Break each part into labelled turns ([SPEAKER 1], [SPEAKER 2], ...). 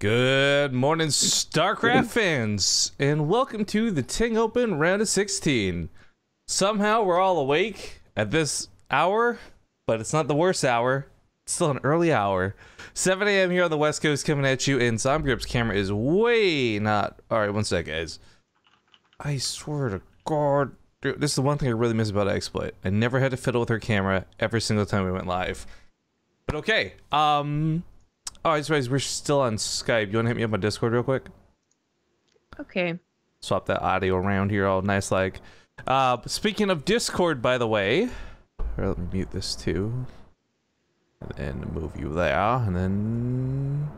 [SPEAKER 1] Good morning, StarCraft fans, and welcome to the TING Open round of 16. Somehow we're all awake at this hour, but it's not the worst hour. It's still an early hour. 7 a.m. here on the West Coast coming at you, and Zombgrip's camera is way not... Alright, one sec, guys. I swear to God. Dude, this is the one thing I really miss about Exploit. I never had to fiddle with her camera every single time we went live. But okay, oh, I just realized we're still on Skype. You want to hit me up on Discord real quick?
[SPEAKER 2] Okay.
[SPEAKER 1] Swap that audio around here all nice like. Speaking of Discord, by the way, let me mute this too. And then move you there, and then...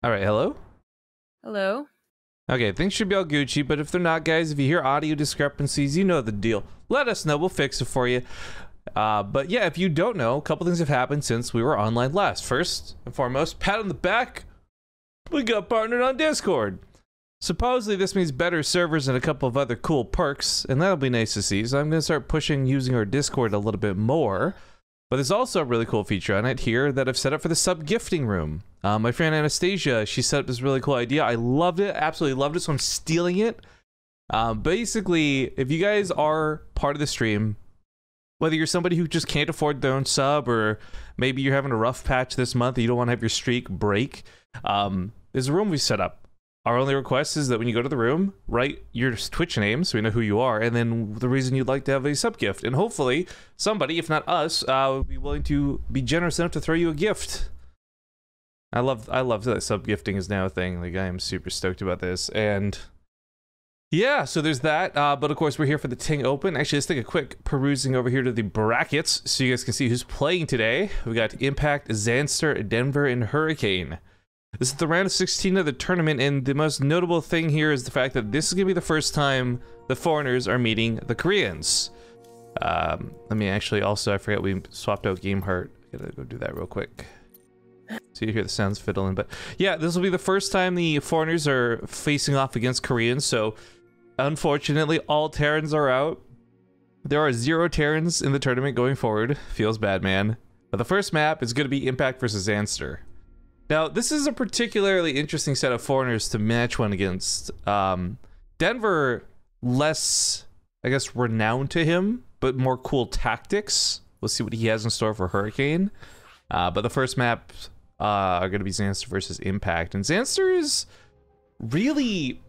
[SPEAKER 1] Alright, hello?
[SPEAKER 2] Hello?
[SPEAKER 1] Okay, things should be all Gucci, but if they're not, guys, if you hear audio discrepancies, you know the deal. Let us know, we'll fix it for you. But yeah, if you don't know, a couple things have happened since we were online last. First and foremost, pat on the back, we got partnered on Discord. Supposedly this means better servers and a couple of other cool perks, and that'll be nice to see. So I'm gonna start pushing using our Discord a little bit more. But there's also a really cool feature on it here that I've set up for the sub gifting room. My friend Anastasia, she set up this really cool idea. I loved it, absolutely loved it, so I'm stealing it. Basically, if you guys are part of the stream, whether you're somebody who just can't afford their own sub, or maybe you're having a rough patch this month and you don't want to have your streak break, there's a room we set up. Our only request is that when you go to the room, write your Twitch name so we know who you are, and then the reason you'd like to have a sub gift. And hopefully, somebody, if not us, will be willing to be generous enough to throw you a gift. I love that sub gifting is now a thing. Like, I am super stoked about this. And yeah, so there's that. But of course, we're here for the TING Open. Actually, let's take a quick perusing over here to the brackets so you guys can see who's playing today. We got Impact, Zanster, Denver, and Hurricane. This is the round of 16 of the tournament, and the most notable thing here is the fact that this is going to be the first time the foreigners are meeting the Koreans. Let me actually also, I forgot we swapped out Game Heart. I gotta go do that real quick. So you hear the sounds fiddling, but yeah, this will be the first time the foreigners are facing off against Koreans, so unfortunately all Terrans are out. There are 0 Terrans in the tournament going forward. Feels bad, man. But the first map is going to be Impact versus Zanster. Now, this is a particularly interesting set of foreigners to match one against. Denver, less, I guess, renowned to him, but more cool tactics. We'll see what he has in store for Hurricane. But the first map are going to be Zanster versus Impact. And Zanster is really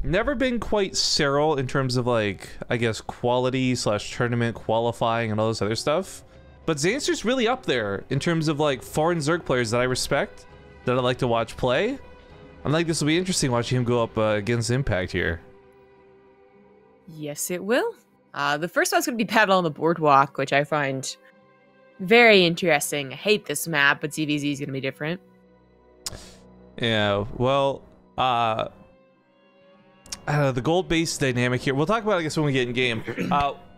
[SPEAKER 1] never been quite sterile in terms of, like, I guess, quality / tournament qualifying and all this other stuff. But Zanster's really up there in terms of, like, foreign Zerg players that I respect, that I like to watch play. I think this will be interesting watching him go up against Impact here.
[SPEAKER 2] Yes, it will. The first one's going to be Battle on the Boardwalk, which I find very interesting. I hate this map, but ZvZ is going to be different.
[SPEAKER 1] Yeah, well, the gold-based dynamic here. We'll talk about it, I guess, when we get in game.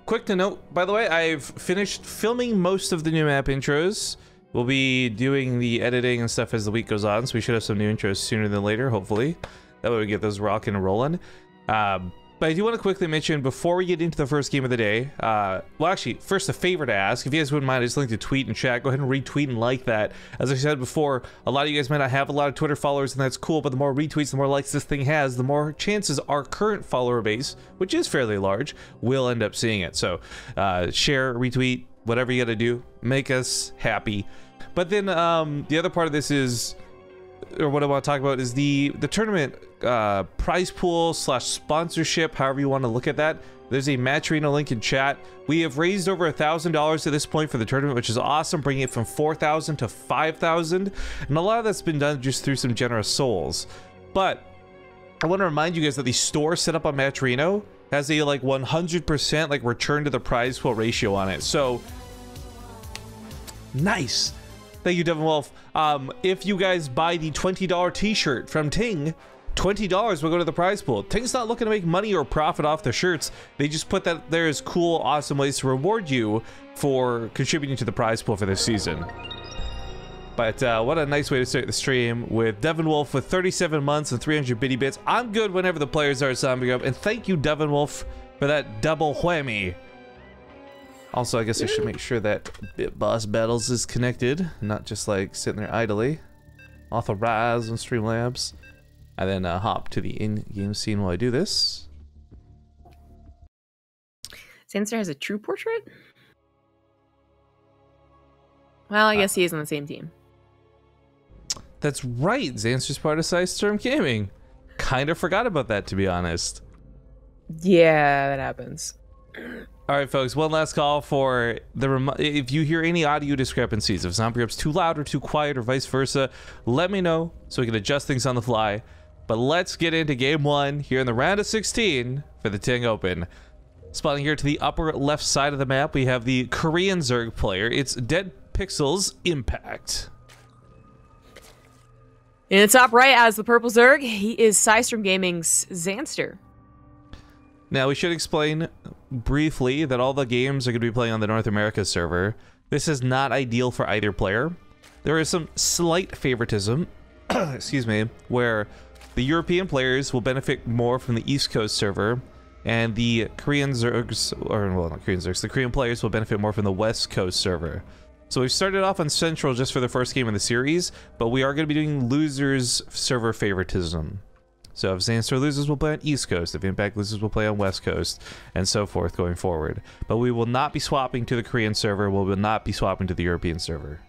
[SPEAKER 1] Quick to note, by the way, I've finished filming most of the new map intros. We'll be doing the editing and stuff as the week goes on, so we should have some new intros sooner than later, hopefully. That way we get those rocking and rolling. But I do want to quickly mention, before we get into the first game of the day, well, actually, first a favor to ask. If you guys wouldn't mind, I just linked a tweet and chat. Go ahead and retweet and like that. As I said before, a lot of you guys might not have a lot of Twitter followers, and that's cool, but the more retweets, the more likes this thing has, the more chances our current follower base, which is fairly large, will end up seeing it. So, share, retweet, whatever you gotta do, make us happy. But then, the other part of this is, or what I want to talk about, is the tournament prize pool / sponsorship, however you want to look at that. There's a Match Arena link in chat. We have raised over $1,000 at this point for the tournament, which is awesome, bringing it from 4,000 to 5,000, and a lot of that's been done just through some generous souls. But I want to remind you guys that the store set up on Match Arena has a like 100% like return to the prize pool ratio on it. So nice. Thank you, Devin Wolf. If you guys buy the $20 t-shirt from Ting, $20 will go to the prize pool. Ting's not looking to make money or profit off the shirts. They just put that there as cool, awesome ways to reward you for contributing to the prize pool for this season. But what a nice way to start the stream with Devin Wolf with 37 months and 300 bitty bits. I'm good whenever the players are zombie up. And thank you, Devin Wolf, for that double whammy. Also, I guess I should make sure that Bit Boss Battles is connected, not just like sitting there idly. authorize on Streamlabs, and then hop to the in-game scene while I do this.
[SPEAKER 2] Sanster has a true portrait? Well, I guess he is on the same team.
[SPEAKER 1] That's right, Zanster's part of Storm Gaming. Kind of forgot about that, to be honest.
[SPEAKER 2] Yeah, that happens.
[SPEAKER 1] All right, folks, one last call for the if you hear any audio discrepancies, if Zombie Up's too loud or too quiet or vice versa, let me know so we can adjust things on the fly. But let's get into game 1 here in the round of 16 for the Ting Open. Spotting here to the upper left side of the map, we have the Korean Zerg player. It's Dead Pixels Impact.
[SPEAKER 2] In the top right, as the purple Zerg, he is Storm Gaming's Zanster.
[SPEAKER 1] Now, we should explain briefly that all the games are going to be playing on the North America server. This is not ideal for either player. There is some slight favoritism, excuse me, where the European players will benefit more from the East Coast server, and the Korean Zergs, or well, not Korean Zergs, the Korean players will benefit more from the West Coast server. So we've started off on Central just for the first game of the series, but we are going to be doing losers server favoritism. So if Zanster loses, we'll play on East Coast. If Impact loses, we'll play on West Coast, and so forth going forward. But we will not be swapping to the Korean server. We will not be swapping to the European server.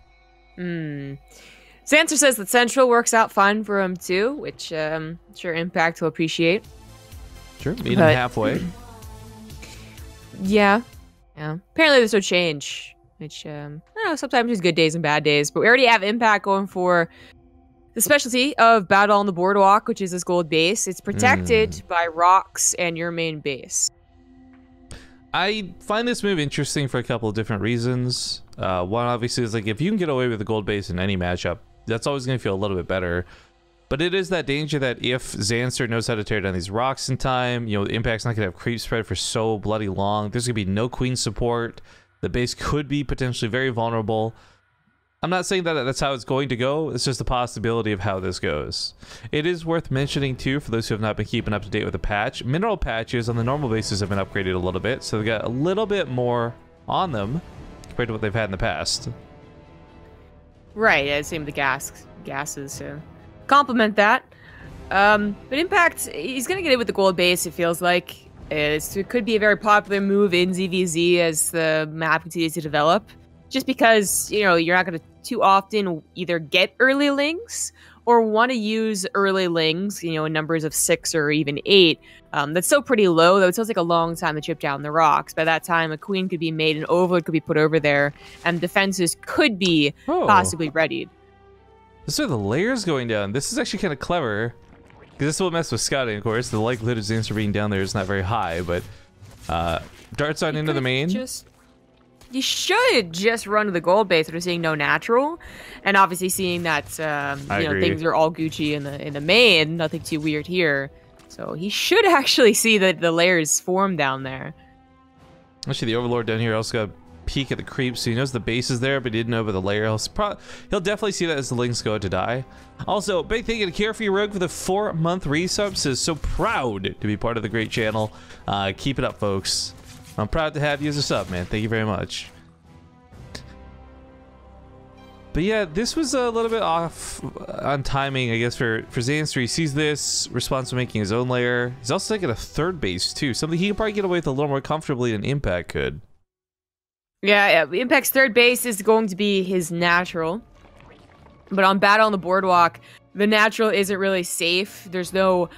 [SPEAKER 2] Zanster says that Central works out fine for him too, which I'm sure Impact will appreciate.
[SPEAKER 1] Sure, meet him halfway.
[SPEAKER 2] Yeah. Apparently there's no change, which, I don't know, sometimes there's good days and bad days, but we already have Impact going for the specialty of Battle on the Boardwalk, which is this gold base. It's protected by rocks and your main base.
[SPEAKER 1] I find this move interesting for a couple of different reasons. One, obviously, is like if you can get away with the gold base in any matchup, that's always going to feel a little bit better. But it is that danger that if Zanster knows how to tear down these rocks in time, you know, Impact's not going to have creep spread for so bloody long. There's going to be no queen support. The base could be potentially very vulnerable. I'm not saying that that's how it's going to go. It's just a possibility of how this goes. It is worth mentioning, too, for those who have not been keeping up to date with the patch, mineral patches on the normal bases have been upgraded a little bit, so they got a little bit more on them compared to what they've had in the past.
[SPEAKER 2] Right, yeah, same with the gases, so complement that. But Impact, he's going to get it with the gold base, it feels like. It could be a very popular move in ZvZ as the map continues to develop. Just because, you know, you're not going to too often either get early lings or want to use early lings, you know, in numbers of 6 or even 8. That's still pretty low, though. It still takes a long time to chip down the rocks. By that time, a queen could be made, an overload could be put over there, and defenses could be possibly readied.
[SPEAKER 1] This are the layers going down. This is actually kind of clever. Because this will mess with scouting, of course. The likelihood of Zanster being down there is not very high, but darts on into the main.
[SPEAKER 2] You should just run to the gold base after seeing no natural, and obviously seeing that you know, things are all Gucci in the main, nothing too weird here. So he should actually see that the layers form down there.
[SPEAKER 1] Actually, the Overlord down here also got a peek at the creeps, so he knows the base is there, but he didn't know about the layer. He'll definitely see that as the lings go to die. Also, big thank you to Carefree Rogue for the 4-month resub. Says so proud to be part of the great channel. Keep it up, folks. I'm proud to have you as a sub, man. Thank you very much. But yeah, this was a little bit off on timing, I guess, for Zanster. He sees this, responds to making his own layer. He's also taking a third base, too. Something he can probably get away with a little more comfortably than Impact could.
[SPEAKER 2] Yeah. Impact's third base is going to be his natural. But on Battle on the Boardwalk, the natural isn't really safe. There's no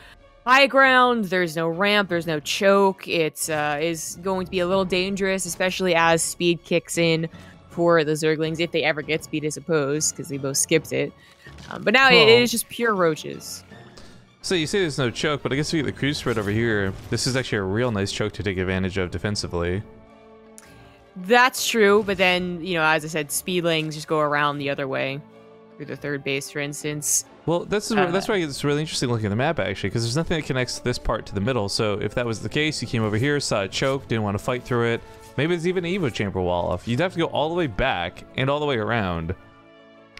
[SPEAKER 2] high ground, there's no ramp, there's no choke. It is going to be a little dangerous, especially as speed kicks in for the Zerglings, if they ever get speed, I suppose, because they both skipped it. But now it is just pure roaches.
[SPEAKER 1] So you say there's no choke, but I guess we get the creep spread over here. This is actually a real nice choke to take advantage of defensively.
[SPEAKER 2] That's true, but then, you know, as I said, speedlings just go around the other way through the third base, for instance.
[SPEAKER 1] Well, that's why it's really interesting looking at the map, actually, because there's nothing that connects this part to the middle. So if that was the case, you came over here, saw a choke, didn't want to fight through it. Maybe it's even an Evo chamber wall off. You'd have to go all the way back and all the way around.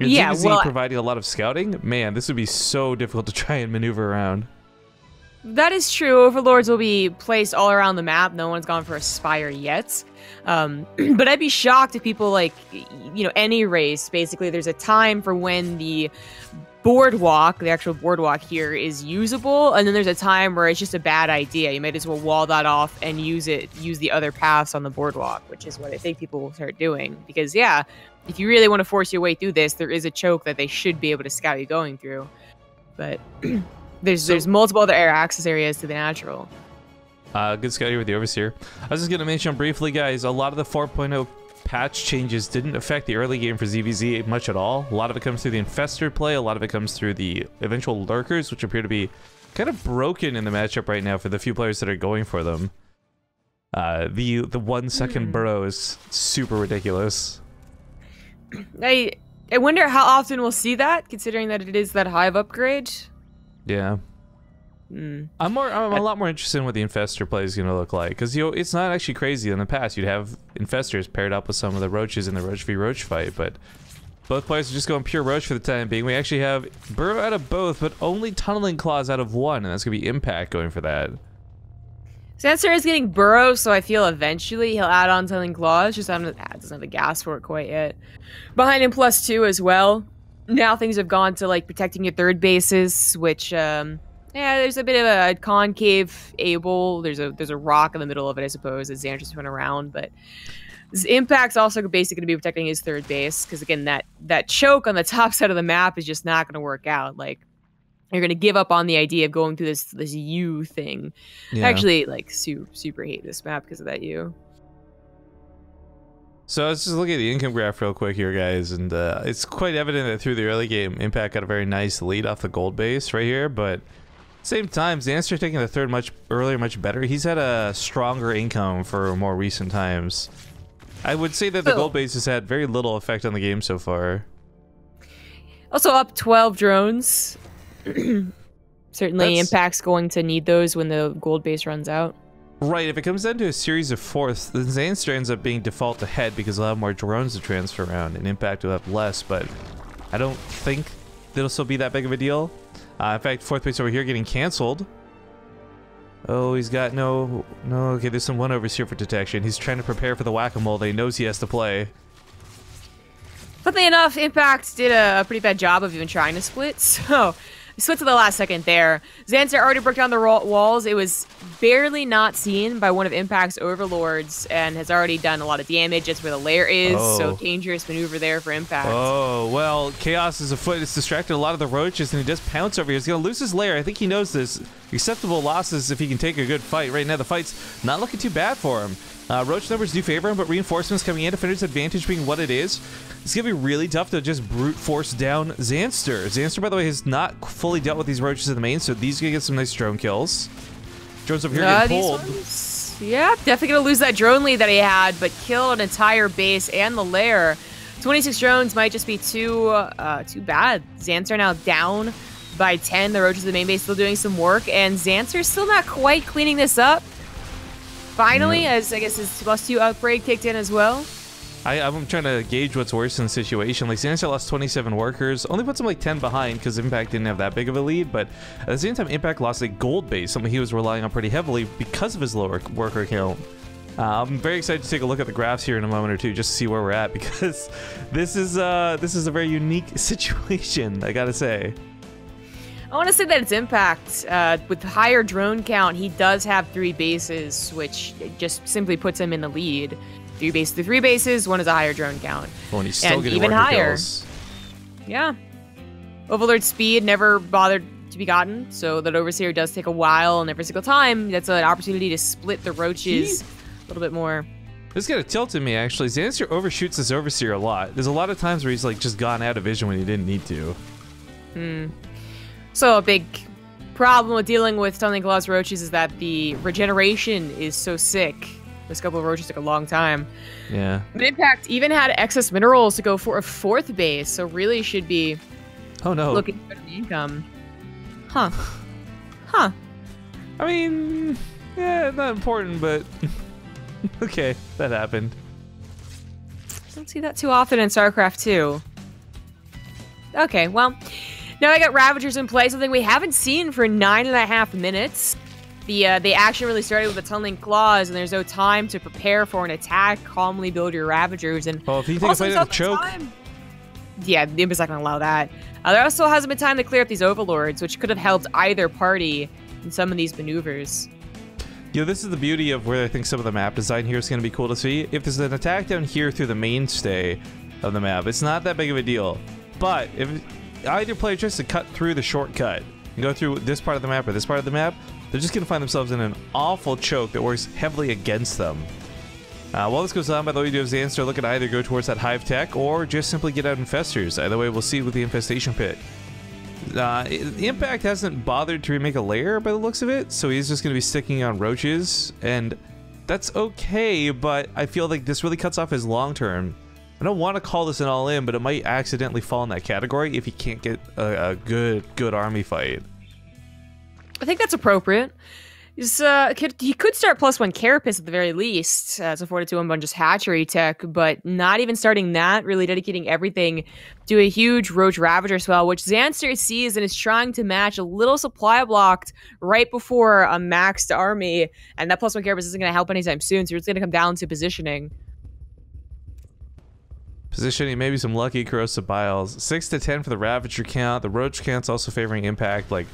[SPEAKER 1] And
[SPEAKER 2] yeah,
[SPEAKER 1] ZvZ providing a lot of scouting, man, this would be so difficult to try and maneuver around.
[SPEAKER 2] That is true. Overlords will be placed all around the map. No one's gone for a Spire yet. But I'd be shocked if people, like, you know, any race, basically, there's a time for when the boardwalk, the actual boardwalk here, is usable, and then there's a time where it's just a bad idea. You might as well wall that off and use the other paths on the boardwalk, which is what I think people will start doing. Because yeah, if you really want to force your way through this, there is a choke that they should be able to scout you going through. But there's multiple other air access areas to the natural.
[SPEAKER 1] Good scout here with the Overseer. I was just going to mention briefly, guys, a lot of the 4.0 patch changes didn't affect the early game for ZvZ much at all. A lot of it comes through the Infestor play, a lot of it comes through the eventual Lurkers, which appear to be kind of broken in the matchup right now for the few players that are going for them. The 1 second burrow is super ridiculous.
[SPEAKER 2] I wonder how often we'll see that, considering that it is that high of upgrade.
[SPEAKER 1] Yeah. I'm a lot more interested in what the Infestor play is going to look like, because it's not actually crazy. In the past, you'd have Infestors paired up with some of the Roaches in the Roach v Roach fight, but both players are just going pure Roach for the time being. We actually have Burrow out of both, but only Tunneling Claws out of one, and that's going to be Impact going for that.
[SPEAKER 2] Sanster is getting Burrow, so I feel eventually he'll add on Tunneling Claws, just doesn't have the gas for it quite yet. Behind him +2 as well. Now things have gone to like protecting your third bases, which yeah, there's a bit of a concave able. There's a rock in the middle of it, I suppose, that Xander just went around. But Impact's also basically going to be protecting his third base, because again, that choke on the top side of the map is just not going to work out. Like, you're going to give up on the idea of going through this U thing. Yeah. I actually like super hate this map because of that U.
[SPEAKER 1] So let's just look at the income graph real quick here, guys, and it's quite evident that through the early game, Impact got a very nice lead off the gold base right here, but same time, Zanster taking the third much earlier, much better. He's had a stronger income for more recent times. I would say that the gold base has had very little effect on the game so far.
[SPEAKER 2] Also up 12 drones. Certainly Impact's going to need those when the gold base runs out.
[SPEAKER 1] Right, if it comes down to a series of fourths, then Zanster ends up being default ahead because he'll have more drones to transfer around, and Impact will have less, but I don't think it'll still be that big of a deal. In fact, fourth base over here getting canceled. Oh, he's got no, okay, there's some one overs here for detection. He's trying to prepare for the whack-a-mole that he knows he has to play.
[SPEAKER 2] Funnily enough, Impact did a pretty bad job of even trying to split, so he split to the last second there. Zanster already broke down the walls. It was barely not seen by one of Impact's overlords and has already done a lot of damage. That's where the lair is, so dangerous maneuver there for Impact.
[SPEAKER 1] Oh, well, Chaos is afoot. It's distracted a lot of the Roaches, and he does pounce over here. He's going to lose his lair. I think he knows this. Acceptable losses if he can take a good fight. Right now, the fight's not looking too bad for him. Roach numbers do favor him, but reinforcements coming in, defender's advantage being what it is. It's going to be really tough to just brute force down Zanster. Zanster, by the way, has not fully dealt with these Roaches in the main, so these are going to get some nice drone kills. Drones over here getting pulled.
[SPEAKER 2] Yeah, definitely going to lose that drone lead that he had, but kill an entire base and the lair. 26 drones might just be too bad. Zanster now down by 10. The Roaches of the main base still doing some work, and Zanster's still not quite cleaning this up. Finally, as I guess his +2 upgrade kicked in as well.
[SPEAKER 1] I'm trying to gauge what's worse in the situation. Like, Zanster lost 27 workers, only puts him like 10 behind because Impact didn't have that big of a lead, but at the same time, Impact lost a gold base, something he was relying on pretty heavily because of his lower worker count. I'm very excited to take a look at the graphs here in a moment or two just to see where we're at, because this is a very unique situation, I gotta say.
[SPEAKER 2] I want to say that it's Impact. With higher drone count, he does have 3 bases, which just simply puts him in the lead. 3 bases, one is a higher drone count.
[SPEAKER 1] Oh, and he's still getting
[SPEAKER 2] even higher.
[SPEAKER 1] Kills.
[SPEAKER 2] Yeah. Overlord speed never bothered to be gotten, so that Overseer does take a while, and every single time, that's an opportunity to split the Roaches a little bit more.
[SPEAKER 1] This got a tilt in me, actually. Zanster overshoots his Overseer a lot. There's a lot of times where he's like just gone out of vision when he didn't need to.
[SPEAKER 2] So a big problem with dealing with Tunneling Claws Roaches is that the regeneration is so sick. This couple of Roaches took a long time.
[SPEAKER 1] Yeah.
[SPEAKER 2] But Impact even had excess minerals to go for a 4th base, so really should be looking good at the income. Huh.
[SPEAKER 1] I mean, yeah, not important, but okay, that happened.
[SPEAKER 2] Don't see that too often in StarCraft 2. Okay, well, now I got Ravagers in play, something we haven't seen for 9.5 minutes. The action really started with the Tunneling Claws, and there's no time to prepare for an attack. Calmly build your Ravagers, and
[SPEAKER 1] well, if you think about it, choke.
[SPEAKER 2] Yeah, the Imp is not going to allow that. There also hasn't been time to clear up these overlords, which could have helped either party in some of these maneuvers.
[SPEAKER 1] You know, this is the beauty of where I think some of the map design here is going to be cool to see. If there's an attack down here through the mainstay of the map, it's not that big of a deal. But if either player tries to cut through the shortcut and go through this part of the map or this part of the map, they're just going to find themselves in an awful choke that works heavily against them. While this goes on, by the way, you do have Zanster look at either go towards that hive tech or just simply get out infestors. Either way, we'll see with the infestation pit. The Impact hasn't bothered to remake a lair by the looks of it, so he's just going to be sticking on roaches, and that's okay, but I feel like this really cuts off his long term. I don't want to call this an all-in, but it might accidentally fall in that category if he can't get a good army fight.
[SPEAKER 2] I think that's appropriate. He could start +1 Carapace at the very least as afforded to him on just hatchery tech, but not even starting that, really dedicating everything to a huge Roach Ravager spell, which Zanster sees and is trying to match a little supply blocked right before a maxed army, and that +1 Carapace isn't going to help anytime soon, so it's going to come down to positioning.
[SPEAKER 1] Positioning, maybe some lucky corrosive biles. 6 to 10 for the Ravager count. The Roach count's also favoring Impact. Like,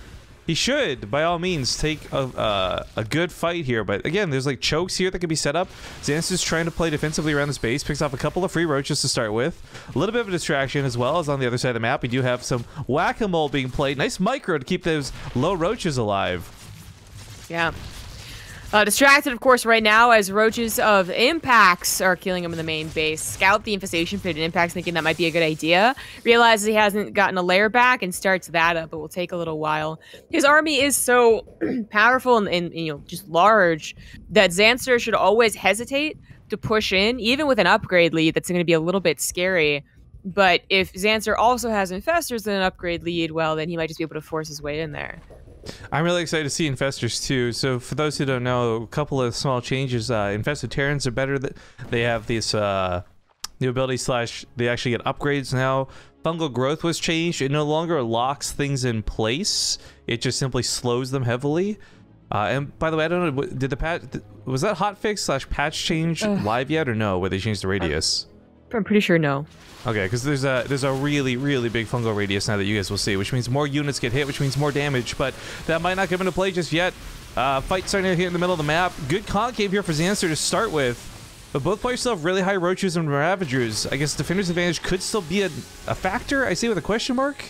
[SPEAKER 1] he should, by all means, take a good fight here. But again, there's like chokes here that could be set up. Zanster's trying to play defensively around his base. Picks off a couple of free roaches to start with. A little bit of a distraction as well as on the other side of the map. We do have some whack-a-mole being played. Nice micro to keep those low roaches alive.
[SPEAKER 2] Yeah. Distracted, of course, right now as roaches of Impacts are killing him in the main base. Scout the infestation pit, and Impact's thinking that might be a good idea. Realizes he hasn't gotten a lair back and starts that up, but will take a little while. His army is so powerful and you know, just large that Zanster should always hesitate to push in, even with an upgrade lead that's going to be a little bit scary. But if Zanster also has infestors and an upgrade lead, well, then he might just be able to force his way in there.
[SPEAKER 1] I'm really excited to see infestors too. So for those who don't know, a couple of small changes. Infested Terrans are better. They have this new ability / they actually get upgrades now. Fungal growth was changed. It no longer locks things in place. It just simply slows them heavily. And by the way, I don't know, did the patch, was that hotfix / patch change live yet or no? Where they changed the radius?
[SPEAKER 2] I'm pretty sure no.
[SPEAKER 1] Okay, because there's a really big fungal radius now that you guys will see, which means more units get hit, which means more damage, but that might not come into play just yet. Fight starting to hit in the middle of the map. Good concave here for Zanster to start with, but both players still have really high roaches and ravagers. I guess defender's advantage could still be a factor. I see with a question mark.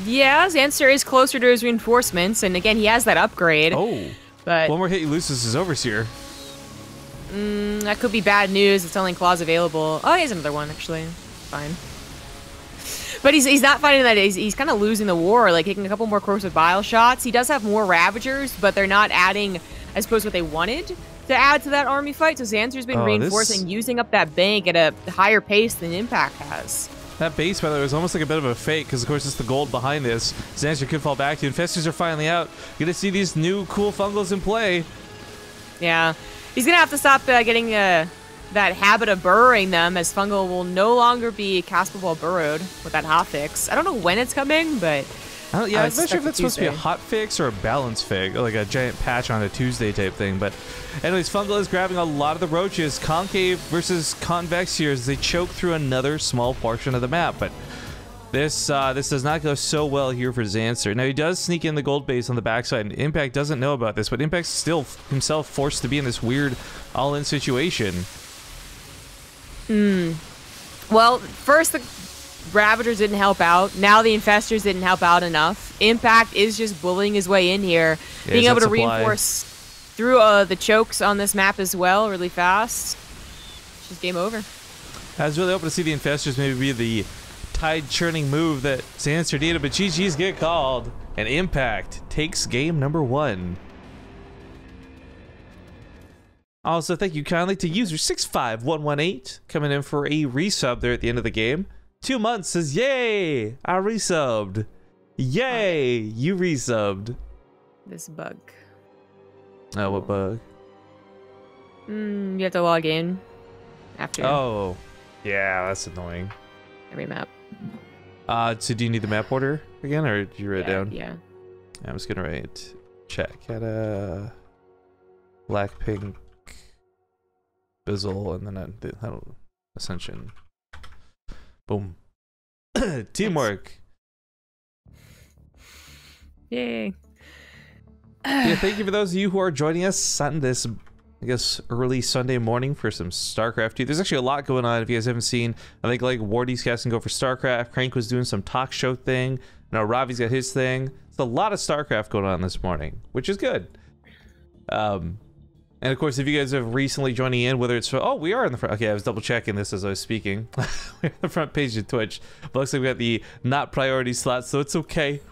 [SPEAKER 2] Yeah, Zanster is closer to his reinforcements, and again, he has that upgrade.
[SPEAKER 1] Oh,
[SPEAKER 2] but
[SPEAKER 1] one more hit, he loses his Overseer.
[SPEAKER 2] That could be bad news. It's only claws available. Oh, he has another one, actually. Fine. But he's not finding that. He's kind of losing the war, like taking a couple more corrosive bile shots. He does have more Ravagers, but they're not adding, I suppose, what they wanted to add to that army fight. So Zanster's been reinforcing, using up that bank at a higher pace than Impact has.
[SPEAKER 1] That base, by the way, was almost like a bit of a fake, because of course it's the gold behind this. Zanster could fall back to. Infestors are finally out. Gonna see these new cool fungals in play.
[SPEAKER 2] Yeah. He's gonna have to stop getting that habit of burrowing them, as fungal will no longer be castable while burrowed with that hotfix. I don't know when it's coming, but
[SPEAKER 1] I'm not sure if it's supposed to be a hotfix or a balance fix, like a giant patch on a Tuesday type thing. But anyways, fungal is grabbing a lot of the roaches. Concave versus convex here as they choke through another small portion of the map. But this does not go so well here for Zanster. Now he does sneak in the gold base on the backside, and Impact doesn't know about this, but Impact's still himself forced to be in this weird all-in situation.
[SPEAKER 2] Well, first the Ravagers didn't help out. Now the Infestors didn't help out enough. Impact is just bullying his way in here. Yeah, being able to reinforce through the chokes on this map as well really fast. It's just game over.
[SPEAKER 1] I was really hoping to see the Infestors maybe be the tide-churning move that Zanster needed, but GG's get called, and Impact takes game number 1. Also, thank you kindly to user 65118 coming in for a resub there at the end of the game. 2 months says, yay, I resubbed. Yay, you resubbed.
[SPEAKER 2] This bug.
[SPEAKER 1] Oh, what bug?
[SPEAKER 2] You have to log in after.
[SPEAKER 1] Oh, yeah, that's annoying.
[SPEAKER 2] Every map.
[SPEAKER 1] So do you need the map order again, or did you write it down?
[SPEAKER 2] Yeah.
[SPEAKER 1] I'm just gonna write check at a black pink bizzle and then I don't Ascension. Boom. Teamwork.
[SPEAKER 2] Yay.
[SPEAKER 1] Yeah, thank you for those of you who are joining us on this, I guess, early Sunday morning for some StarCraft 2. There's actually a lot going on if you guys haven't seen. I think like Wardy's casting go for StarCraft. Crank was doing some talk show thing. Now Ravi's got his thing. There's a lot of StarCraft going on this morning, which is good. And of course, if you guys have recently joining in, whether it's oh, we are in the front. Okay, I was double checking this as I was speaking. We're on the front page of Twitch. But looks like we got the not priority slot, so it's okay.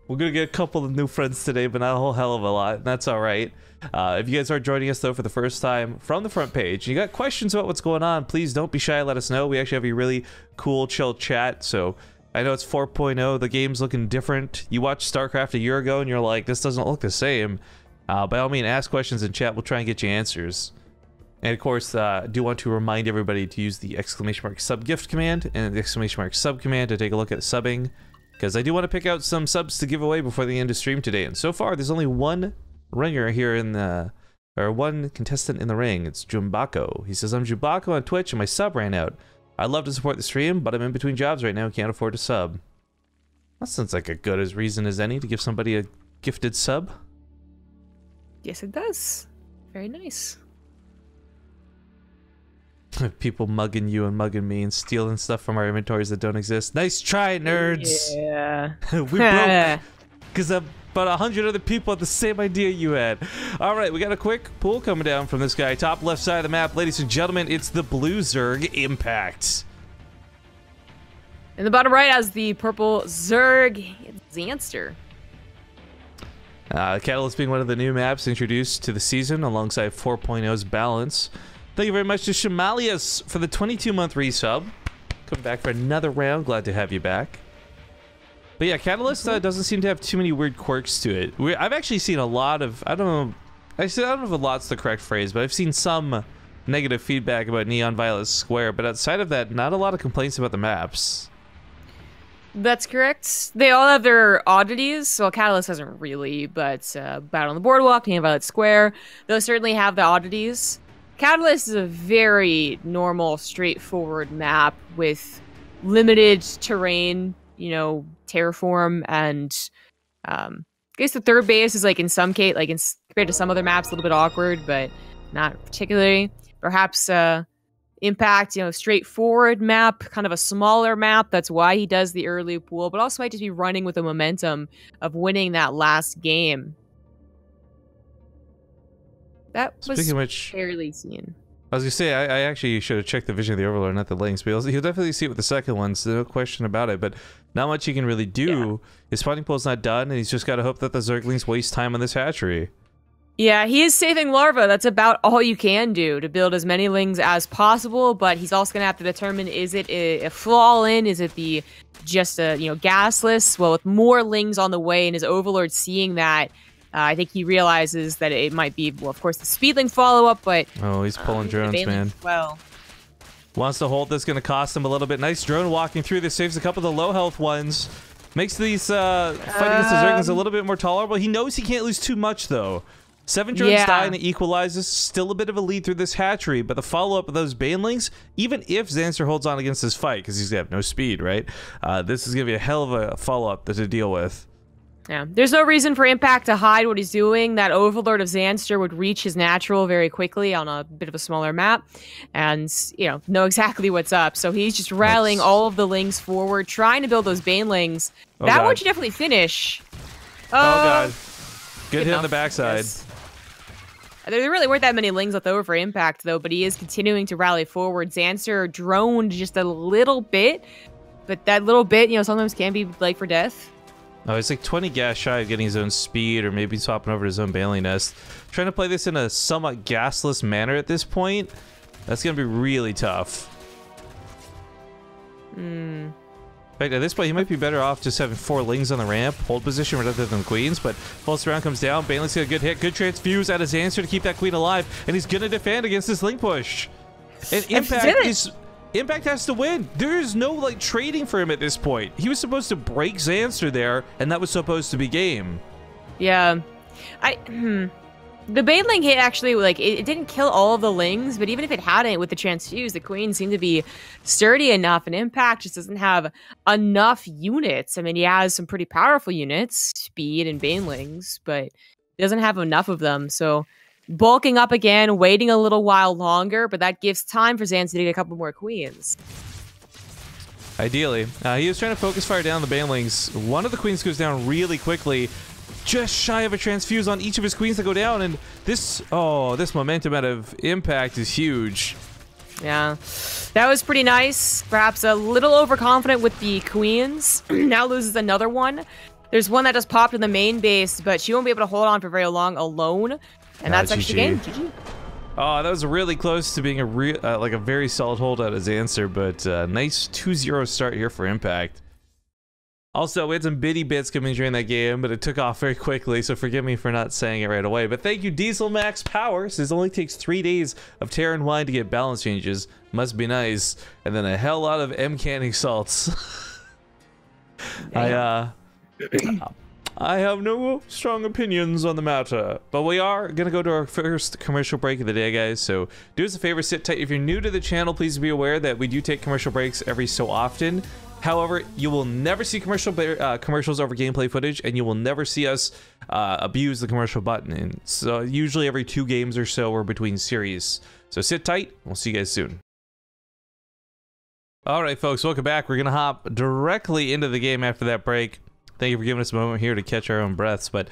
[SPEAKER 1] We're gonna get a couple of new friends today, but not a whole hell of a lot. And that's all right. If you guys are joining us though for the first time from the front page, you got questions about what's going on, please don't be shy. Let us know. We actually have a really cool, chill chat. So I know it's 4.0. The game's looking different. You watched StarCraft a year ago, and you're like, this doesn't look the same. By all means, ask questions in chat. We'll try and get you answers. And of course, I do want to remind everybody to use the !sub gift command and the !sub command to take a look at subbing, because I do want to pick out some subs to give away before the end of stream today. And so far, there's only one ringer here in the, or one contestant in the ring. It's Jumbako. He says, I'm Jumbako on Twitch and my sub ran out. I'd love to support the stream, but I'm in between jobs right now and can't afford a sub. That sounds like a good as reason as any to give somebody a gifted sub.
[SPEAKER 2] Yes, it does. Very nice.
[SPEAKER 1] People mugging you and mugging me and stealing stuff from our inventories that don't exist. Nice try, nerds.
[SPEAKER 2] Yeah.
[SPEAKER 1] We broke because about 100 other people had the same idea you had. All right, we got a quick pull coming down from this guy. Top left side of the map, ladies and gentlemen, it's the blue Zerg Impact.
[SPEAKER 2] In the bottom right has the purple Zerg Zanster.
[SPEAKER 1] Catalyst being one of the new maps introduced to the season alongside 4.0's Balance. Thank you very much to Shamalius for the 22-month resub. Come back for another round. Glad to have you back. But yeah, Catalyst doesn't seem to have too many weird quirks to it. I've actually seen a lot of, I don't know if a lot's the correct phrase, but I've seen some negative feedback about Neon Violet Square, but outside of that, not a lot of complaints about the maps.
[SPEAKER 2] That's correct. They all have their oddities. Well, Catalyst doesn't really, but Battle on the Boardwalk, Neon Violet Square, those certainly have the oddities. Catalyst is a very normal, straightforward map with limited terrain, you know, terraform, and I guess the third base is like in some case, like compared to some other maps, a little bit awkward, but not particularly. Perhaps Impact, you know, straightforward map, kind of a smaller map. That's why he does the early pool, but also might just be running with the momentum of winning that last game. That was
[SPEAKER 1] Speaking of which,
[SPEAKER 2] fairly seen.
[SPEAKER 1] I was gonna say, I actually should have checked the vision of the Overlord, not the links, but he'll definitely see it with the second one, so no question about it, but not much he can really do. Yeah. His spawning pool's not done, and he's just got to hope that the Zerglings waste time on this hatchery.
[SPEAKER 2] Yeah, he is saving larvae. That's about all you can do to build as many lings as possible, but he's also going to have to determine, is it a flaw in? Is it the just a, you know, gasless? Well, with more lings on the way and his Overlord seeing that, I think he realizes that it might be, well, of course, the speedling follow-up, but... Oh,
[SPEAKER 1] he's pulling drones, man.
[SPEAKER 2] Well...
[SPEAKER 1] Wants to hold this, going to cost him a little bit. Nice drone walking through this, saves a couple of the low-health ones. Makes these fight against the Zerglings a little bit more tolerable. He knows he can't lose too much, though. 7 drones die and it equalizes. Still a bit of a lead through this hatchery, but the follow-up of those Banelings, even if Zanster holds on against this fight, because he's going to have no speed, right? This is going to be a hell of a follow-up to deal with.
[SPEAKER 2] Yeah, there's no reason for Impact to hide what he's doing. That Overlord of Zanster would reach his natural very quickly on a bit of a smaller map and, you know exactly what's up. So he's just rallying all of the lings forward, trying to build those Banelings. That one should definitely finish.
[SPEAKER 1] Oh, God. Good hit on the backside.
[SPEAKER 2] Yes. There really weren't that many lings left over for Impact, though, but he is continuing to rally forward. Zanster droned just a little bit, but that little bit, you know, sometimes can be like for death.
[SPEAKER 1] Oh, he's like 20 gas shy of getting his own speed, or maybe swapping over to his own Bailey Nest. Trying to play this in a somewhat gasless manner at this point, that's going to be really tough. In fact, at this point, he might be better off just having 4 lings on the ramp, hold position rather than queens, but pulse round comes down, Bailey's got a good hit, good transfuse out of Zanster to keep that queen alive, and he's going to defend against this ling push. And Impact has to win. There is no, like, trading for him at this point. He was supposed to break Zanster there, and that was supposed to be game.
[SPEAKER 2] Yeah. The Baneling hit actually, like, it didn't kill all of the Lings, but even if it hadn't with the Transfuse, the Queen seemed to be sturdy enough, and Impact just doesn't have enough units. I mean, he has some pretty powerful units, Speed and Banelings, but he doesn't have enough of them, so bulking up again, waiting a little while longer, but that gives time for Zanster to get a couple more Queens.
[SPEAKER 1] Ideally. He was trying to focus fire down the Banelings. One of the Queens goes down really quickly, just shy of a transfuse on each of his Queens that go down, and this momentum out of Impact is huge.
[SPEAKER 2] Yeah, that was pretty nice. Perhaps a little overconfident with the Queens. Now loses another one. There's one that just popped in the main base, but she won't be able to hold on for very long alone. And that's actually game. GG.
[SPEAKER 1] Oh, that was really close to being a like a very solid hold out of Zanster, but nice 2-0 start here for Impact. Also, we had some bitty bits coming during that game, but it took off very quickly, so forgive me for not saying it right away. But thank you, Diesel Max Power. Says it only takes 3 days of Terra and Wine to get balance changes. Must be nice. And then a hell lot of M-Canning salts. I have no strong opinions on the matter, but we are going to go to our first commercial break of the day, guys. So do us a favor, sit tight. If you're new to the channel, please be aware that we do take commercial breaks every so often. However, you will never see commercials over gameplay footage, and you will never see us abuse the commercial button. And so usually every 2 games or so we're between series. So sit tight. We'll see you guys soon. All right, folks, welcome back. We're going to hop directly into the game after that break. Thank you for giving us a moment here to catch our own breaths, but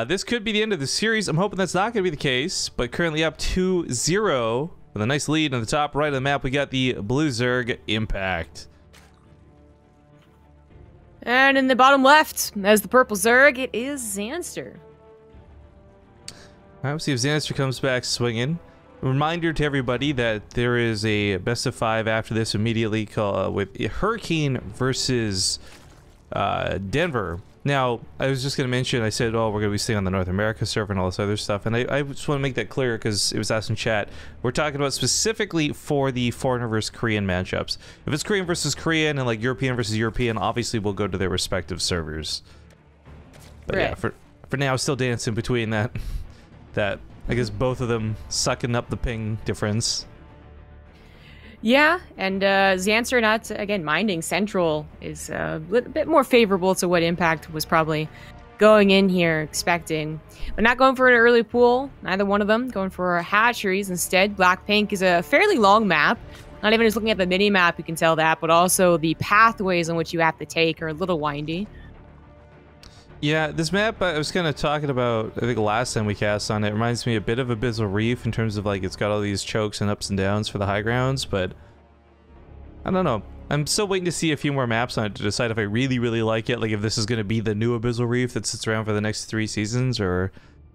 [SPEAKER 1] this could be the end of the series. I'm hoping that's not going to be the case, but currently up 2-0 with a nice lead on the top right of the map. We got the Blue Zerg Impact.
[SPEAKER 2] And in the bottom left, as the purple Zerg, it is Zanster.
[SPEAKER 1] All right, we'll see if Zanster comes back swinging. Reminder to everybody that there is a best of 5 after this immediately with Hurricane versus Denver. Now, I was just going to mention, I said, oh, we're going to be staying on the North America server and all this other stuff, and I just want to make that clear because it was asked in chat. We're talking about specifically for the foreigner versus Korean matchups. If it's Korean versus Korean and like European versus European, obviously we'll go to their respective servers. But right. Yeah, for now, still dancing between that, I guess both of them sucking up the ping difference.
[SPEAKER 2] Yeah, and Zanster not, again, minding Central is a little bit more favorable to what Impact was probably going in here expecting. But not going for an early pool, neither one of them. Going for hatcheries instead. Black-Pink is a fairly long map. Not even just looking at the mini-map, you can tell that, but also the pathways on which you have to take are a little windy.
[SPEAKER 1] Yeah, this map I was kind of talking about, I think last time we cast on it, reminds me a bit of Abyssal Reef in terms of like it's got all these chokes and ups and downs for the high grounds, but I don't know. I'm still waiting to see a few more maps on it to decide if I really, really like it, like if this is going to be the new Abyssal Reef that sits around for the next 3 seasons or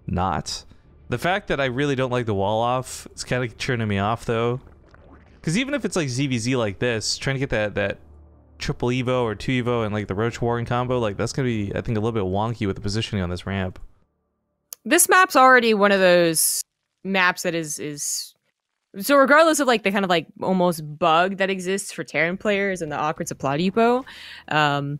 [SPEAKER 1] not. The fact that I really don't like the wall off is kind of turning me off though, because even if it's like ZvZ like this, trying to get that triple evo or 2 evo and like the Roach Warren combo, like that's gonna be, I think, a little bit wonky with the positioning on this ramp.
[SPEAKER 2] This map's already one of those maps that is so regardless of like the kind of like almost bug that exists for Terran players and the awkward supply depot, I'd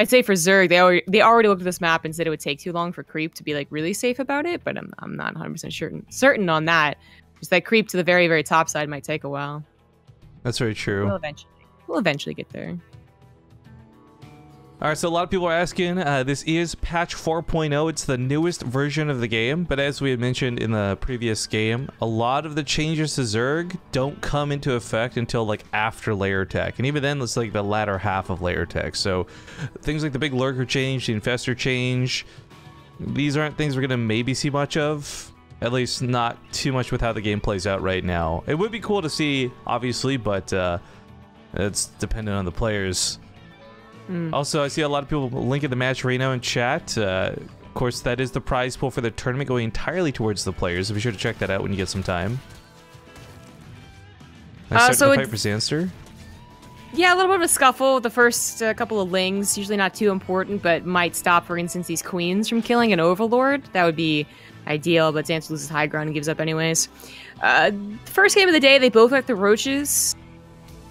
[SPEAKER 2] say for Zerg they already looked at this map and said it would take too long for creep to be like really safe about it, but I'm not 100% certain on that. Just that creep to the very, very top side might take a while.
[SPEAKER 1] That's very true.
[SPEAKER 2] We'll eventually get there.
[SPEAKER 1] Alright, so a lot of people are asking, this is patch 4.0, it's the newest version of the game, but as we had mentioned in the previous game, a lot of the changes to Zerg don't come into effect until like after layer tech, and even then it's like the latter half of layer tech, so things like the big lurker change, the infestor change, these aren't things we're gonna maybe see much of, at least not too much with how the game plays out right now. It would be cool to see, obviously, but it's dependent on the players. Also, I see a lot of people linking the match right now in chat. Of course, that is the prize pool for the tournament going entirely towards the players, so be sure to check that out when you get some time. Nice start to the fight for Sanster.
[SPEAKER 2] Yeah, a little bit of a scuffle with the first couple of Lings. Usually not too important, but might stop, for instance, these Queens from killing an Overlord. That would be ideal, but Zanster loses high ground and gives up anyways. First game of the day, they both went the Roaches,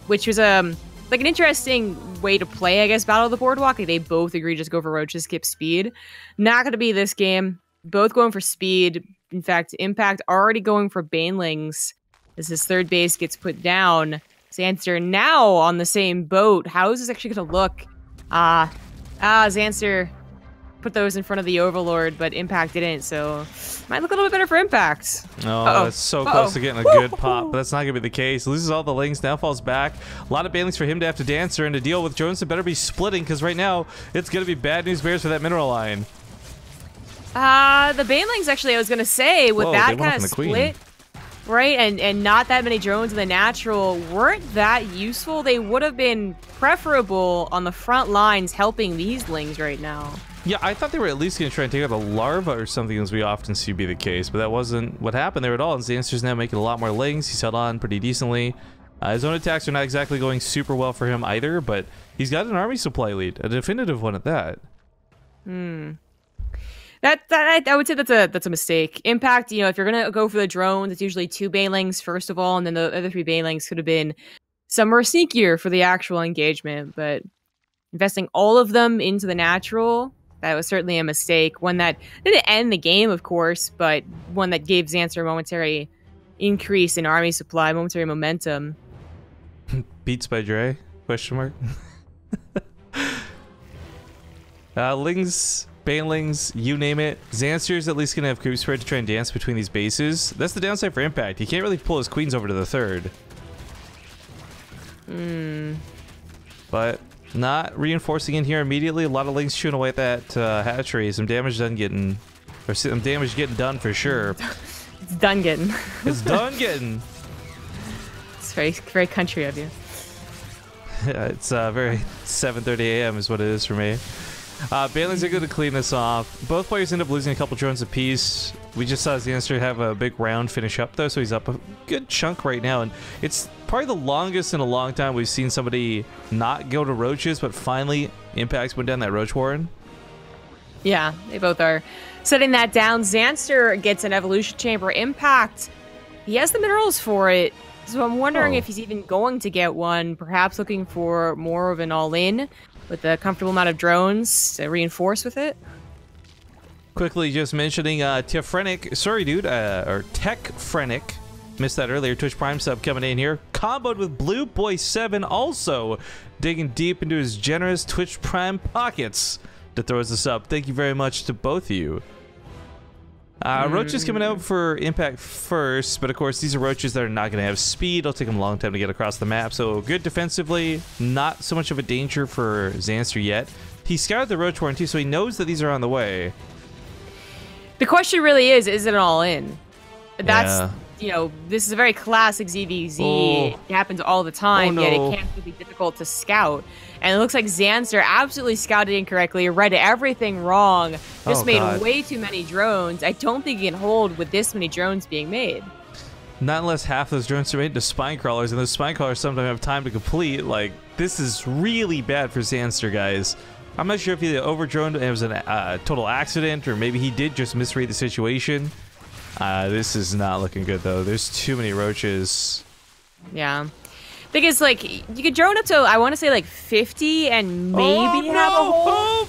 [SPEAKER 2] which was like an interesting way to play, I guess, Battle of the Boardwalk. Like, they both agree just go for Roaches, skip speed. Not going to be this game. Both going for speed. In fact, Impact already going for Banelings as his third base gets put down. Zanster now on the same boat. How is this actually going to look? Zanster put those in front of the Overlord, but Impact didn't, so might look a little bit better for Impact.
[SPEAKER 1] Oh, that's so close to getting a good pop, but that's not going to be the case. Loses all the lings, now falls back. A lot of Banelings for him to have to dance and to deal with. Jones better be splitting, because right now, it's going to be bad news bears for that mineral line.
[SPEAKER 2] The Banelings, actually, I was going to say, with that kind of split, right, and not that many drones in the natural weren't that useful. They would have been preferable on the front lines helping these lings right now.
[SPEAKER 1] Yeah, I thought they were at least going to try and take out a larva or something, as we often see be the case, but that wasn't what happened there at all. And Zanster's now making a lot more lings. He's held on pretty decently. His own attacks are not exactly going super well for him either, but he's got an army supply lead, a definitive one at that.
[SPEAKER 2] I would say that's a mistake. Impact, if you're gonna go for the drones, it's usually 2 Banelings first of all, and then the other 3 Banelings could have been some more sneakier for the actual engagement. But investing all of them into the natural, that was certainly a mistake. One that didn't end the game, of course, but one that gave Zanster a momentary increase in army supply, momentary momentum.
[SPEAKER 1] Beats by Dre? Question mark. Lings, Banelings, you name it. Zanster's at least going to have creep spread to try and dance between these bases. That's the downside for Impact. He can't really pull his queens over to the third. But not reinforcing in here immediately. A lot of lings chewing away at that hatchery. Some damage done getting, or some damage getting done for sure.
[SPEAKER 2] It's done getting.
[SPEAKER 1] It's done getting.
[SPEAKER 2] It's very, very country of you.
[SPEAKER 1] It's very 7:30 a.m. is what it is for me. Banelings are going to clean this off. Both players end up losing a couple drones apiece. We just saw Zanster have a big round finish up though, so he's up a good chunk right now, and it's probably the longest in a long time we've seen somebody not go to roaches, but finally Impact's went down that roach warren.
[SPEAKER 2] Yeah, they both are setting that down. Zanster gets an evolution chamber. Impact, he has the minerals for it, so I'm wondering if he's even going to get one, perhaps looking for more of an all-in with a comfortable amount of drones to reinforce with it.
[SPEAKER 1] Quickly just mentioning Tefrenic, sorry dude, or Techfrenic, missed that earlier, Twitch Prime sub coming in here, comboed with Blue Boy 7 also digging deep into his generous Twitch Prime pockets to throw us a sub. Thank you very much to both of you. Roaches coming out for Impact first, but of course these are roaches that are not going to have speed. It'll take them a long time to get across the map, so good defensively, not so much of a danger for Zanster yet. He scouted the roach warren too, so he knows that these are on the way.
[SPEAKER 2] The question really is it an all-in? That's, this is a very classic ZvZ. It happens all the time, yet it can be difficult to scout. And it looks like Zanster absolutely scouted incorrectly, read everything wrong, just made way too many drones. I don't think he can hold with this many drones being made.
[SPEAKER 1] Not unless half those drones are made into spine crawlers, and those spine crawlers sometimes have time to complete. Like, this is really bad for Zanster, guys. I'm not sure if he overdroned and it was a total accident, or maybe he did just misread the situation. This is not looking good, though. There's too many roaches.
[SPEAKER 2] Yeah. Thing is, like, you could drone up to, I want to say, like, 50 and maybe have a hole.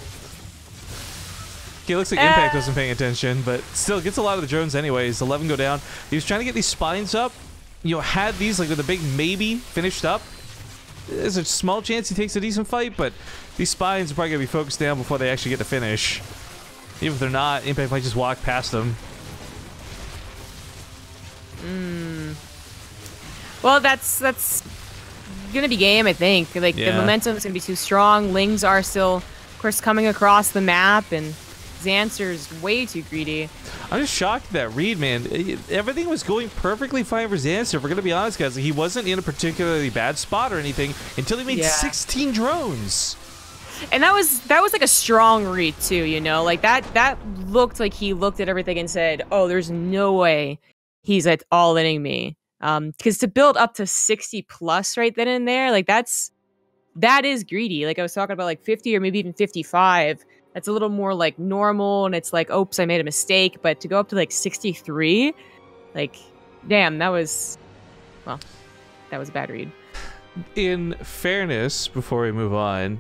[SPEAKER 1] Okay, looks like Impact wasn't paying attention, but still gets a lot of the drones anyways. 11 go down. He was trying to get these spines up. Had these, like, with a big maybe finished up. There's a small chance he takes a decent fight, but these spines are probably going to be focused down before they actually get to finish. Even if they're not, Impact might just walk past them.
[SPEAKER 2] Well, that's gonna be game, I think. Like, the momentum is gonna be too strong. Lings are still, of course, coming across the map, and Zanster's way too greedy.
[SPEAKER 1] I'm just shocked at that read, man. Everything was going perfectly fine for Zanster. If we're gonna be honest, guys, he wasn't in a particularly bad spot or anything until he made 16 drones.
[SPEAKER 2] And that was like a strong read too, like that looked like he looked at everything and said, "Oh, there's no way he's at all-inning me." Because to build up to 60 plus right then and there, like that is greedy. Like I was talking about, like 50 or maybe even 55. That's a little more like normal, and it's like, oops, I made a mistake. But to go up to like 63, like, damn, that was a bad read.
[SPEAKER 1] In fairness, before we move on,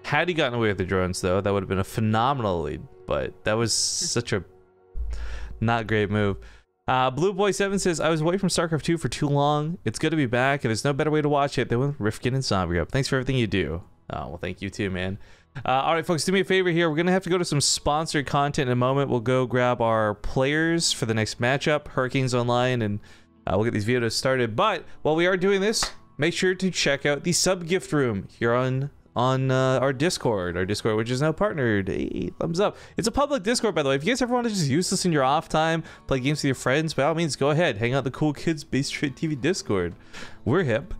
[SPEAKER 1] had he gotten away with the drones, though, that would have been a phenomenal lead. But that was such a Not a great move. Blue Boy 7 says, I was away from StarCraft 2 for too long. It's good to be back, and there's no better way to watch it than with Rifkin and Zombie up. Thanks for everything you do. Oh, well, thank you too, man. All right, folks, do me a favor here. We're going to have to go to some sponsored content in a moment. We'll go grab our players for the next matchup, Hurricanes Online, and we'll get these videos started. But while we are doing this, make sure to check out the sub gift room here on our Discord, which is now partnered. Hey, thumbs up. It's a public Discord, by the way. If you guys ever want to just use this in your off time, play games with your friends, by all means, go ahead. Hang out the cool kids BaseTradeTV Discord. We're hip.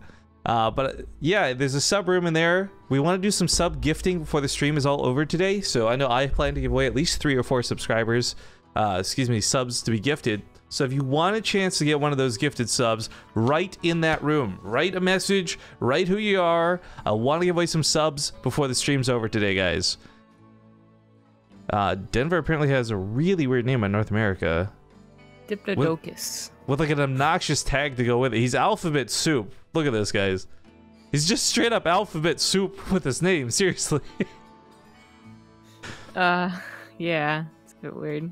[SPEAKER 1] But yeah, there's a sub room in there. We want to do some sub gifting before the stream is all over today. So I know I plan to give away at least 3 or 4 subscribers, subs to be gifted. So if you want a chance to get one of those gifted subs, write in that room. Write a message, write who you are. I want to give away some subs before the stream's over today, guys. Denver apparently has a really weird name in North America.
[SPEAKER 2] Diplodocus.
[SPEAKER 1] With like an obnoxious tag to go with it. He's Alphabet Soup. Look at this, guys. He's just straight up Alphabet Soup with his name, seriously.
[SPEAKER 2] Yeah, it's a bit weird.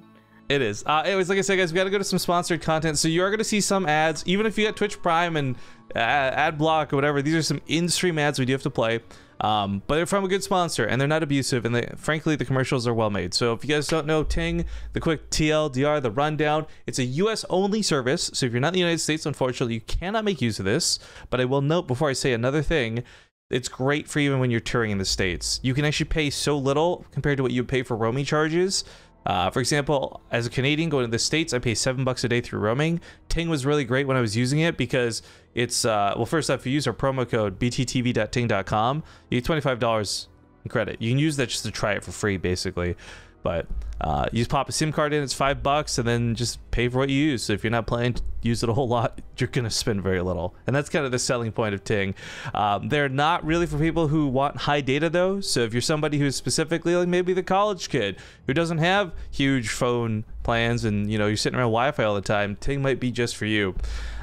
[SPEAKER 1] It is. Anyways, like I said, guys, we got to go to some sponsored content. So you are going to see some ads, even if you got Twitch Prime and ad block or whatever. These are some in-stream ads we do have to play. But they're from a good sponsor, and they're not abusive, and frankly, the commercials are well made. So if you guys don't know Ting, the quick TLDR, the rundown, it's a US-only service. So if you're not in the United States, unfortunately, you cannot make use of this. But I will note before I say another thing, it's great for even when you're touring in the States. You can actually pay so little compared to what you pay for roaming charges. For example, as a Canadian going to the States, I pay $7 a day through roaming. Ting was really great when I was using it because it's, well, first off, if you use our promo code bttv.ting.com, you get $25 in credit. You can use that just to try it for free, basically. But you just pop a SIM card in, it's $5, and then just pay for what you use. So if you're not planning to use it a whole lot, you're going to spend very little. And that's kind of the selling point of Ting. They're not really for people who want high data, though. So if you're somebody who's specifically like maybe the college kid who doesn't have huge phone plans and, you know, you're sitting around Wi-Fi all the time, Ting might be just for you.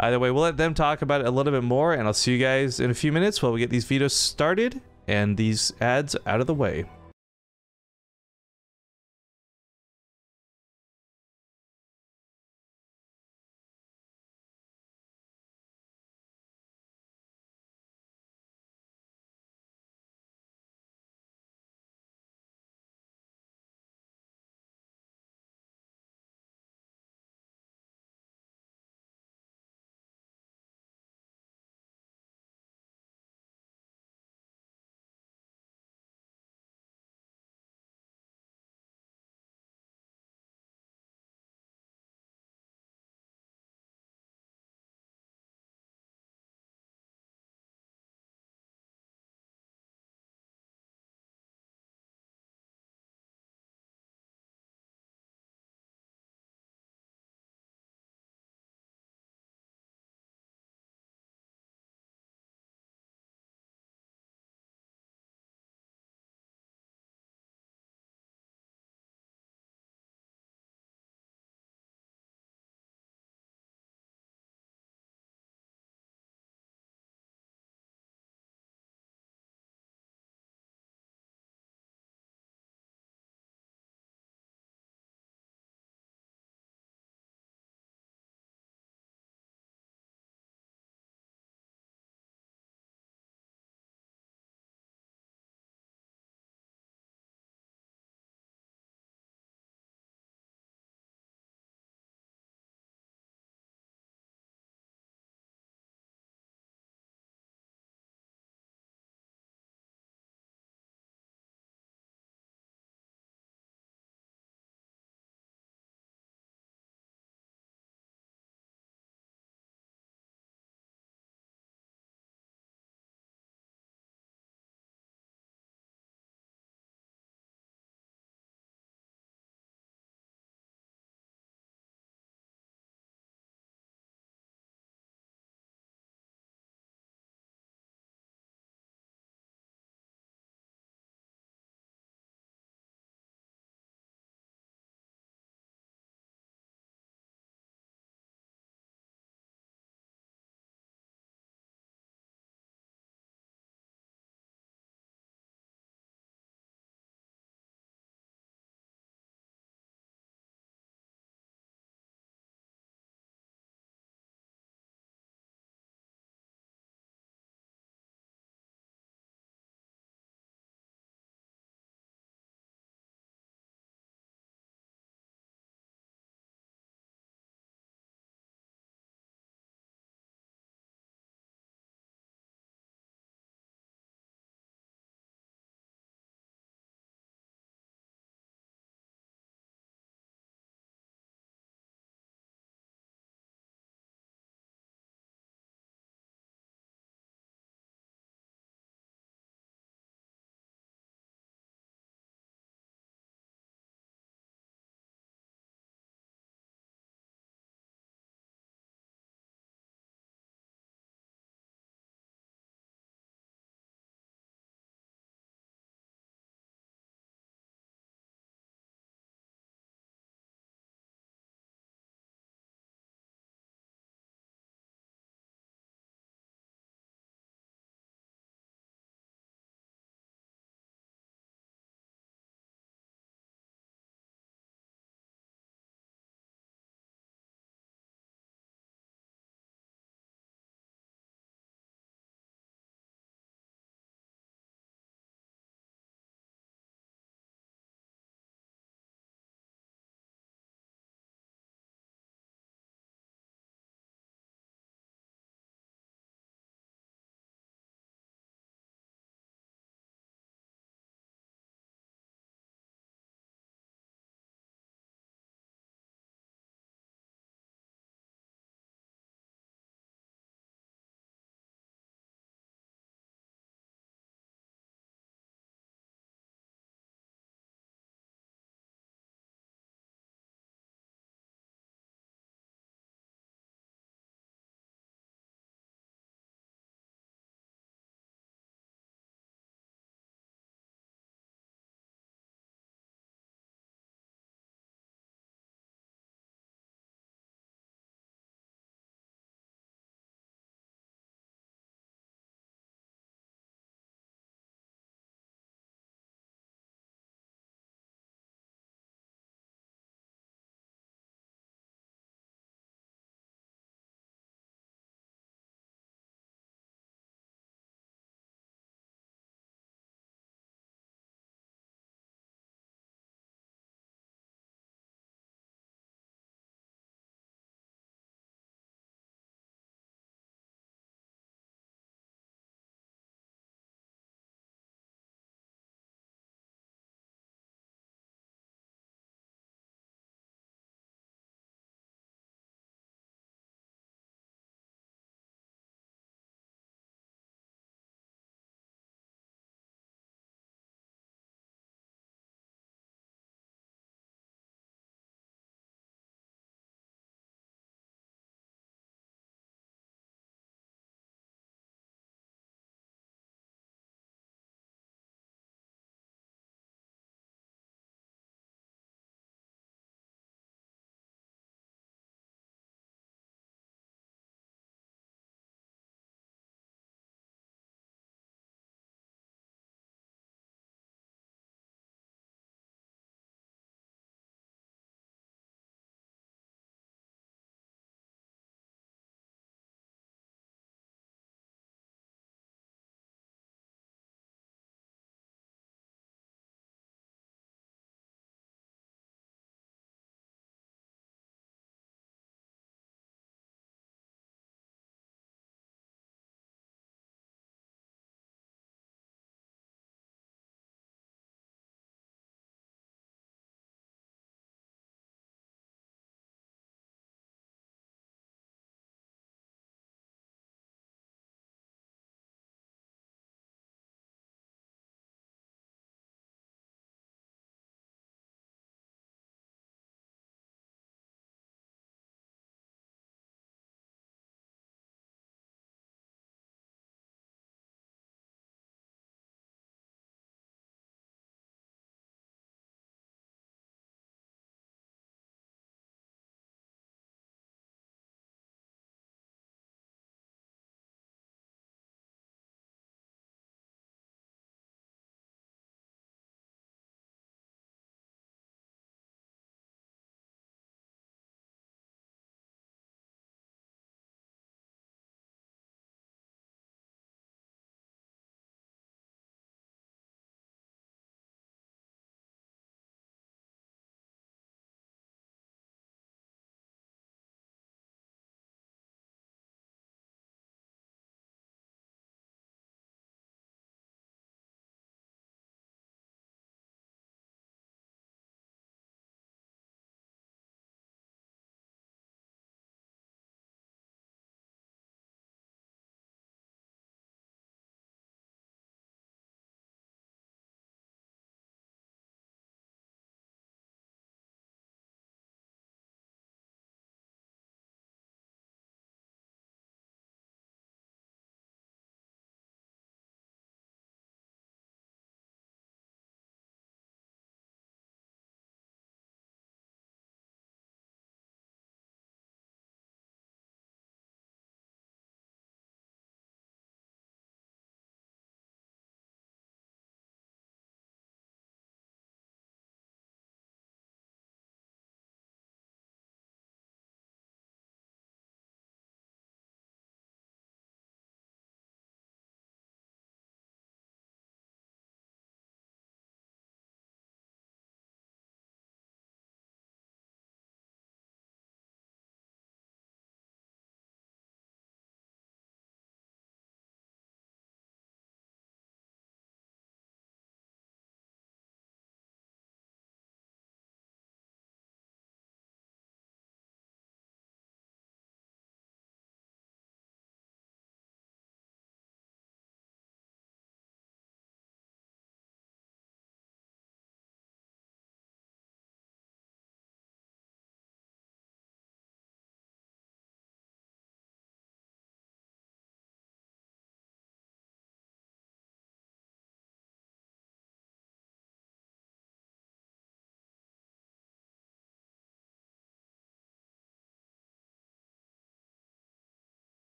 [SPEAKER 1] Either way, we'll let them talk about it a little bit more, and I'll see you guys in a few minutes while we get these videos started and these ads out of the way.